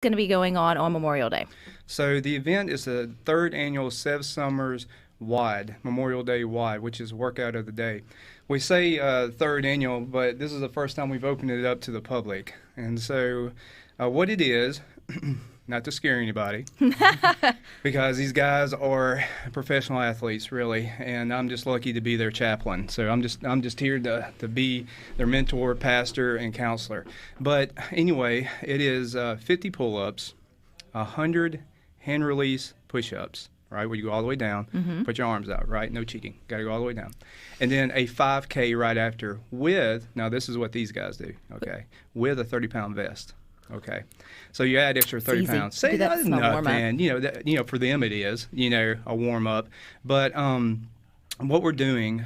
going to be going on Memorial Day? So the event is the third annual Sev Summers WOD, Memorial Day WOD, which is workout of the day. We say third annual, but this is the first time we've opened it up to the public. And so what it is, not to scare anybody, because these guys are professional athletes, really, and I'm just lucky to be their chaplain. So I'm just here to be their mentor, pastor, and counselor. But anyway, it is 50 pull-ups, 100 hand release push-ups, right, where you go all the way down, put your arms out, right, no cheating, got to go all the way down. And then a 5K right after with, now this is what these guys do, okay, with a 30-pound vest. Okay, so you add extra 30 pounds. Say that's nothing, for them it is, a warm up. But what we're doing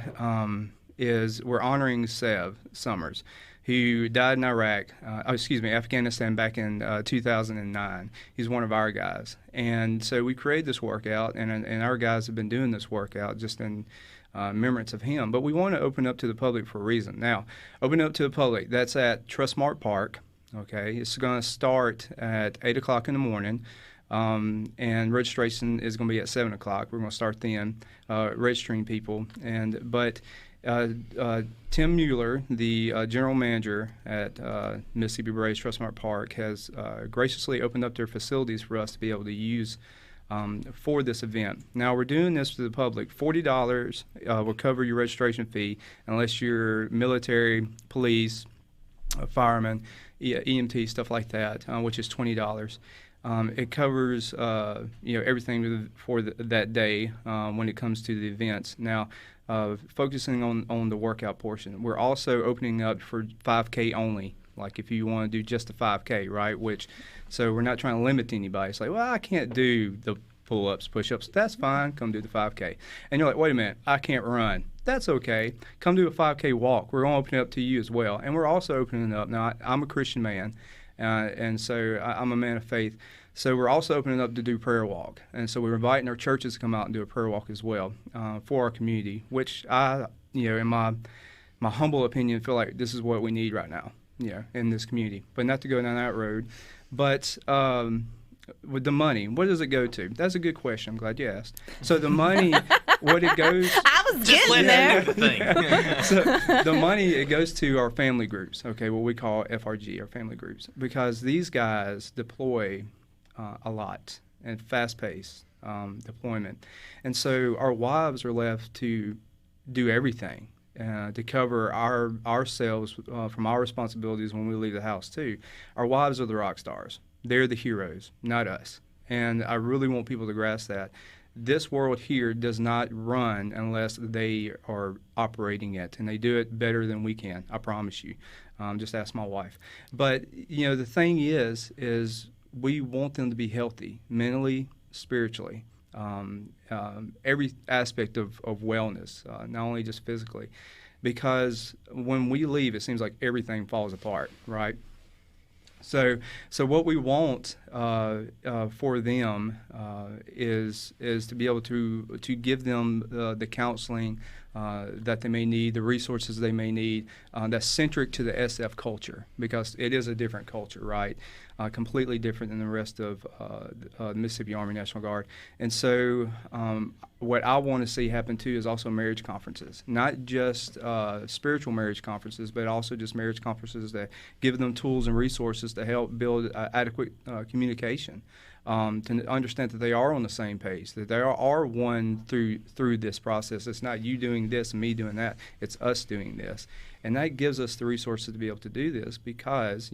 is we're honoring Sev Summers, who died in Afghanistan back in 2009. He's one of our guys, and so we created this workout, and our guys have been doing this workout just in remembrance of him. But we want to open up to the public for a reason. Now, open up to the public. That's at Trustmark Park. Okay, it's going to start at 8 o'clock in the morning, and registration is going to be at 7 o'clock. We're going to start then registering people. But Tim Mueller, the general manager at Mississippi Braves Trustmark Park, has graciously opened up their facilities for us to be able to use for this event. Now, we're doing this to the public. $40 will cover your registration fee unless you're military, police, firemen, EMT, stuff like that, which is $20. It covers everything for that day when it comes to the events. Now, focusing on the workout portion, we're also opening up for 5K only. Like if you want to do just the 5K, right? So we're not trying to limit anybody. It's like, well, I can't do the pull-ups, push-ups. That's fine. Come do the 5K. And you're like, wait a minute, I can't run. That's okay. Come do a 5K walk. We're going to open it up to you as well. And we're also opening it up. Now, I'm a Christian man, and so I'm a man of faith. So we're also opening up to do prayer walk. And so we're inviting our churches to come out and do a prayer walk as well for our community, which I, in my humble opinion, feel like this is what we need right now, in this community. But not to go down that road. But with the money, what does it go to? That's a good question. I'm glad you asked. So the money, what it goes... I was getting there. So the money, it goes to our family groups, okay, what we call FRG, our family groups, because these guys deploy a lot and fast-paced deployment. And so our wives are left to do everything. To cover ourselves from our responsibilities when we leave the house, too. Our wives are the rock stars. They're the heroes, not us. And I really want people to grasp that. This world here does not run unless they are operating it, and they do it better than we can, I promise you. Just ask my wife. But, the thing is we want them to be healthy, mentally, spiritually. Every aspect of wellness, not only just physically, because when we leave, it seems like everything falls apart, right? So what we want for them is to be able to give them the counseling that they may need, the resources they may need, that's centric to the SF culture, because it is a different culture, right? Completely different than the rest of the Mississippi Army National Guard. And so what I want to see happen, too, is also marriage conferences, not just spiritual marriage conferences, but also just marriage conferences that give them tools and resources to help build adequate communication, to understand that they are on the same page, that they are one through this process. It's not you doing this and me doing that. It's us doing this. And that gives us the resources to be able to do this because,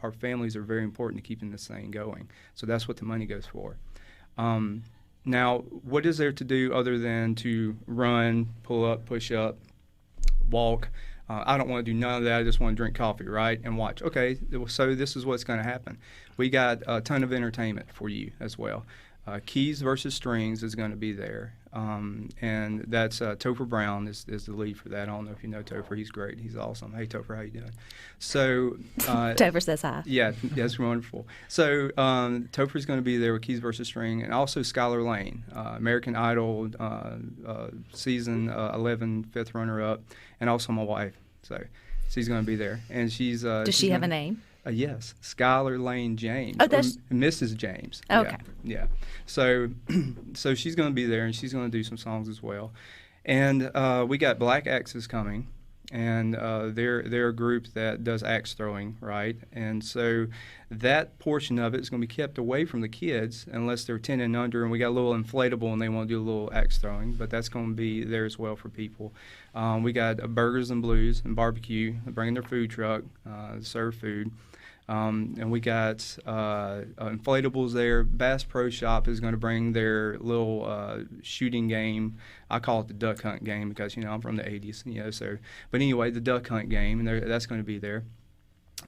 our families are very important to keeping this thing going. So that's what the money goes for. Now, what is there to do other than to run, pull up, push up, walk? I don't want to do none of that. I just want to drink coffee, right, and watch. Okay, so this is what's going to happen. We got a ton of entertainment for you as well. Keys versus Strings is going to be there, and that's Topher Brown is the lead for that. I don't know if you know Topher. He's great. He's awesome. Hey, Topher, how you doing? So Topher says hi. Yeah, that's wonderful. So Topher's going to be there with Keys versus String, and also Skylar Lane, American Idol season 11 fifth runner-up, and also my wife. So she's going to be there, and she's. Does she have a name? Yes, Skylar Lane James. Oh, that's Mrs. James. Okay. Yeah. So, so she's going to be there, and she's going to do some songs as well. And we got Black Axes coming, and they're a group that does axe throwing, right? And so that portion of it is going to be kept away from the kids unless they're 10 and under, and we got a little inflatable and they want to do a little axe throwing, but that's going to be there as well for people. We got Burgers and Blues and Barbecue bringing their food truck, serve food. And we got inflatables there. Bass Pro Shop is going to bring their little shooting game. I call it the duck hunt game because, I'm from the 80s, so. But anyway, the duck hunt game, and that's going to be there.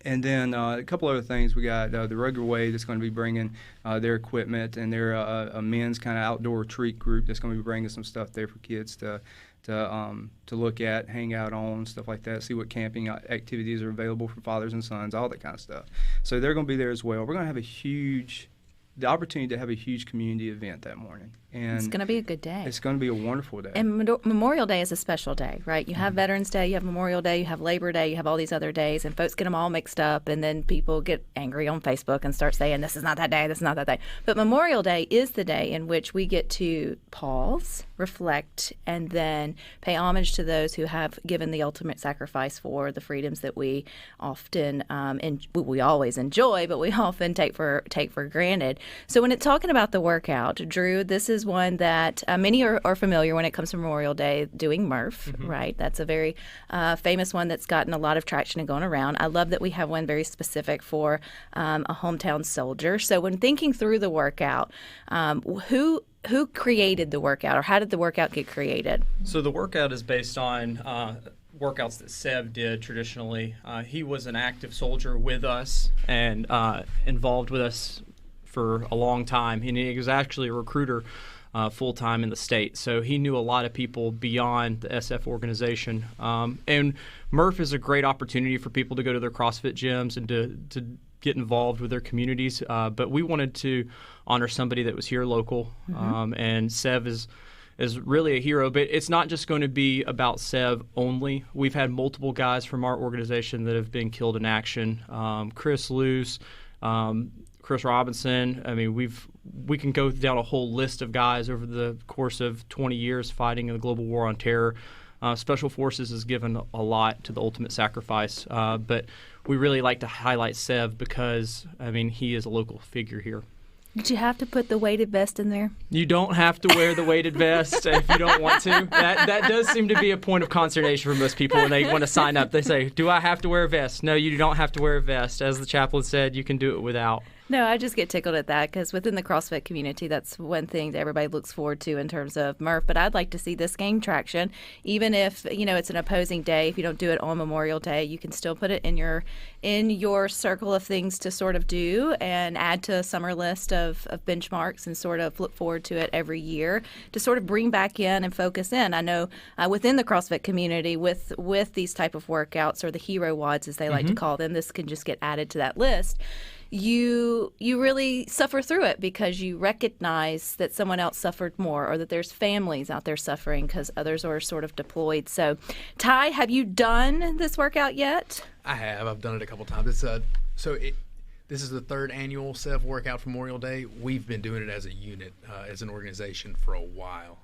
And then a couple other things. We got the Rugged Way that's going to be bringing their equipment, and they're a men's kind of outdoor retreat group that's going to be bringing some stuff there for kids to look at, hang out on, stuff like that, see what camping activities are available for fathers and sons, all that kind of stuff. So they're going to be there as well. We're going to have the opportunity to have a huge community event that morning. And it's going to be a good day. It's going to be a wonderful day. And Memorial Day is a special day, right? You have Veterans Day, you have Memorial Day, you have Labor Day, you have all these other days, and folks get them all mixed up, and then people get angry on Facebook and start saying, this is not that day, this is not that day. But Memorial Day is the day in which we get to pause, reflect, and then pay homage to those who have given the ultimate sacrifice for the freedoms that we often, we always enjoy, but we often take for granted. So when it's talking about the workout, Drew, this is one that many are familiar when it comes to Memorial Day, doing Murph, right? That's a very famous one that's gotten a lot of traction and going around. I love that we have one very specific for a hometown soldier. So when thinking through the workout, who created the workout, or how did the workout get created? So the workout is based on workouts that Sev did traditionally. He was an active soldier with us and involved with us for a long time. He was actually a recruiter full-time in the state, so he knew a lot of people beyond the SF organization. And Murph is a great opportunity for people to go to their CrossFit gyms and to get involved with their communities, but we wanted to honor somebody that was here local, and Sev is really a hero. But it's not just going to be about Sev only. We've had multiple guys from our organization that have been killed in action. Chris Luce, Chris Robinson. I mean, we can go down a whole list of guys over the course of 20 years fighting in the global war on terror. Special Forces has given a lot to the ultimate sacrifice, but we really like to highlight Sev because, I mean, he is a local figure here. Did you have to put the weighted vest in there? You don't have to wear the weighted vest if you don't want to. That does seem to be a point of consternation for most people when they want to sign up. They say, do I have to wear a vest? No, you don't have to wear a vest. As the chaplain said, you can do it without. No, I just get tickled at that because within the CrossFit community, that's one thing that everybody looks forward to in terms of Murph. But I'd like to see this gain traction, even if it's an opposing day. If you don't do it on Memorial Day, you can still put it in your circle of things to sort of do and add to a summer list of benchmarks and sort of look forward to it every year to sort of bring back in and focus in. I know within the CrossFit community with these type of workouts, or the hero WODs as they like to call them, this can just get added to that list. You really suffer through it because you recognize that someone else suffered more, or that there's families out there suffering because others are sort of deployed. So, Ty, have you done this workout yet? I have. I've done it a couple times. This is the third annual Sev workout for Memorial Day. We've been doing it as a unit, as an organization for a while,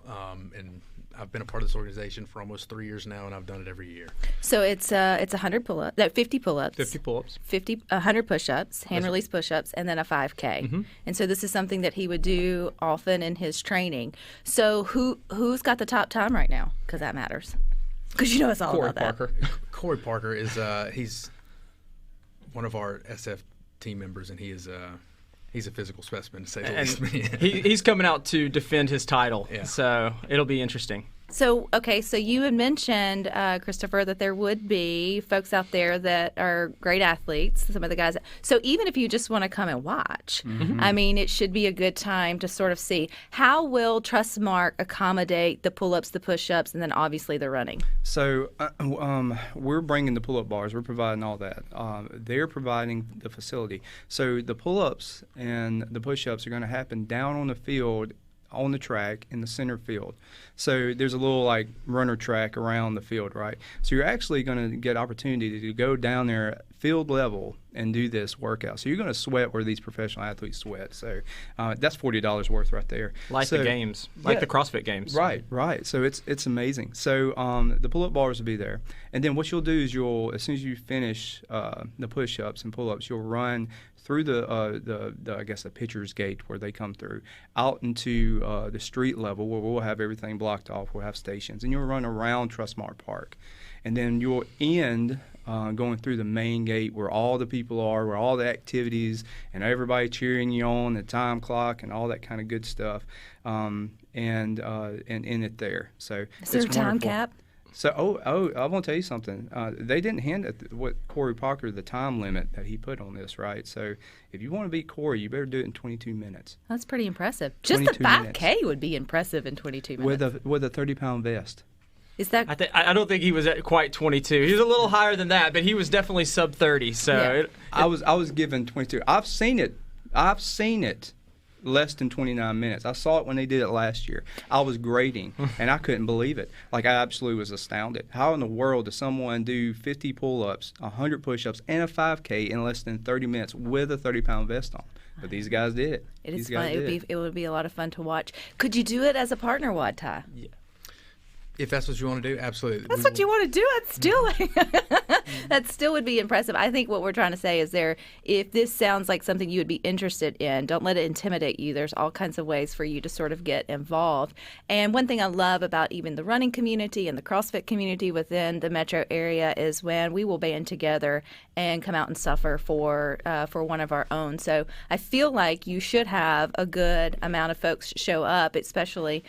and I've been a part of this organization for almost 3 years now, and I've done it every year. So it's 100 pull-ups, 50 pull-ups, 100 push-ups, hand release push-ups, and then a 5K. And so this is something that he would do often in his training. So who's got the top time right now? Because that matters. Because it's all about that. Corey Parker is he's one of our SF team members, and he's a physical specimen, to say the least. He's coming out to defend his title, so it'll be interesting. So you had mentioned, Christopher, that there would be folks out there that are great athletes, some of the guys. So even if you just want to come and watch, I mean, it should be a good time to sort of see how will Trustmark accommodate the pull-ups, the push-ups, and then obviously the running. So we're bringing the pull-up bars. We're providing all that. They're providing the facility. So the pull-ups and the push-ups are going to happen down on the field on the track in the center field. So there's a little like runner track around the field, right? So you're actually going to get opportunity to go down there field level and do this workout. So you're going to sweat where these professional athletes sweat. So that's $40 worth right there. Like the games, like the CrossFit games. Right. So it's amazing. So the pull-up bars will be there. And then what you'll do is as soon as you finish the push-ups and pull-ups, you'll run through the I guess the pitcher's gate where they come through out into the street level where we'll have everything blocked off. We'll have stations, and you'll run around Trustmark Park, and then you'll end going through the main gate where all the people are, where all the activities and everybody cheering you on, the time clock and all that kind of good stuff, and end it there. So is there a time cap? So, I want to tell you something. They didn't hand what Corey Parker the time limit that he put on this, right? So, if you want to beat Corey, you better do it in 22 minutes. That's pretty impressive. Just the 5K would be impressive in 22 minutes. With a 30-pound vest. Is that? I don't think he was at quite 22. He was a little higher than that, but he was definitely sub 30. So I was given 22. I've seen it. Less than 29 minutes. I saw it when they did it last year. I was grading, and I couldn't believe it. Like, I absolutely was astounded. How in the world does someone do 50 pull-ups, 100 push-ups, and a 5K in less than 30 minutes with a 30-pound vest on? But these guys did it. It is fun. It would be a lot of fun to watch. Could you do it as a partner, Wad Ty? Yeah. If that's what you want to do, absolutely. That's what you want to do. That still would be impressive. I think what we're trying to say is if this sounds like something you would be interested in, don't let it intimidate you. There's all kinds of ways for you to sort of get involved. And one thing I love about even the running community and the CrossFit community within the metro area is when we will band together and come out and suffer for one of our own. So I feel like you should have a good amount of folks show up, especially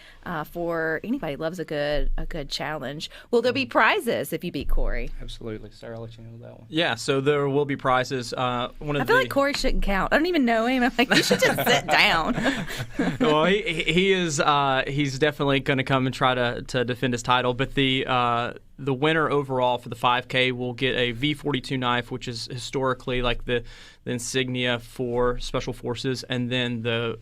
for anybody who loves a good challenge. Will there be prizes if you beat Corey? Absolutely. Sarah, I'll let you know that one. Yeah, so there will be prizes. I feel like Corey shouldn't count. I don't even know him. I'm like, you should just sit down. Well, he is. He's definitely going to come and try to defend his title. But the winner overall for the 5K will get a V42 knife, which is historically like the insignia for Special Forces, and then the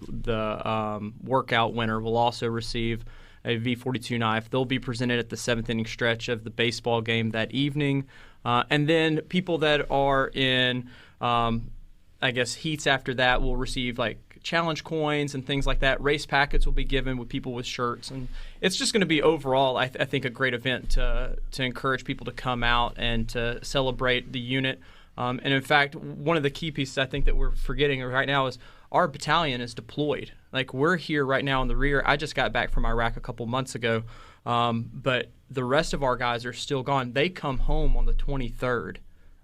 workout winner will also receive a V42 knife. They'll be presented at the 7th inning stretch of the baseball game that evening. And then people that are in, I guess, heats after that will receive like challenge coins and things like that. Race packets will be given with people with shirts. And it's just going to be overall, I think, a great event to encourage people to come out and to celebrate the unit. And in fact, one of the key pieces I think that we're forgetting right now is our battalion is deployed. Like, we're here right now in the rear. I just got back from Iraq a couple months ago, but the rest of our guys are still gone. They come home on the 23rd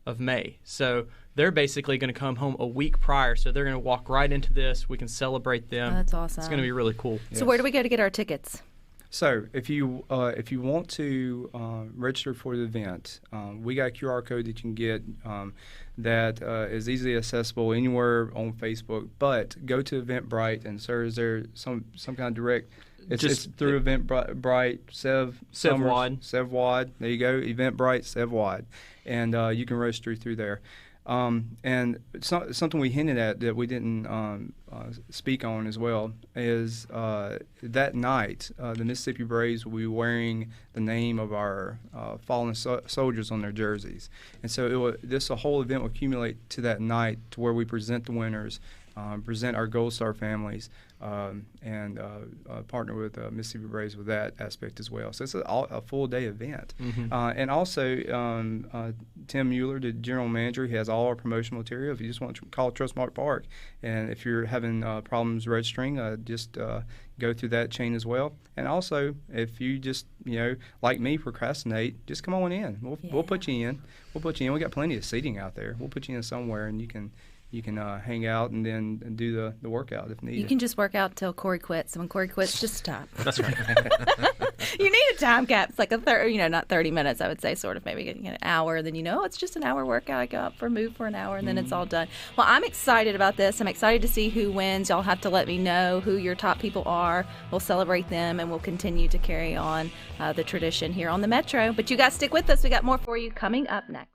of May. So they're basically going to come home a week prior. So they're going to walk right into this. We can celebrate them. Oh, that's awesome. It's going to be really cool. So where do we go to get our tickets? So if you want to register for the event, we got a QR code that you can get that is easily accessible anywhere on Facebook. But go to Eventbrite, and sir, is there some kind of direct? It's through Eventbrite, SevWad. There you go, Eventbrite, SevWad, and you can register through there. And something we hinted at that we didn't speak on as well is that night the Mississippi Braves will be wearing the name of our fallen soldiers on their jerseys, and so this whole event will accumulate to that night to where we present the winners, present our Gold Star families, and partner with Mississippi Braves with that aspect as well. So it's a full day event. Mm-hmm. And also Tim Mueller, the general manager, he has all our promotional material. If you just want to call Trustmark Park, and if you're having problems registering, just go through that chain as well. And also, if you just like me, procrastinate, just come on in. We'll put you in. We got plenty of seating out there. We'll put you in somewhere, and you can hang out and then do the workout if needed. You can just work out till Corey quits. And when Corey quits, just stop. That's right. You need a time cap. It's like not 30 minutes, I would say, sort of maybe an hour. And then, it's just an hour workout. I go out move for an hour, and then it's all done. Well, I'm excited about this. I'm excited to see who wins. Y'all have to let me know who your top people are. We'll celebrate them, and we'll continue to carry on the tradition here on the Metro. But you guys stick with us. We got more for you coming up next.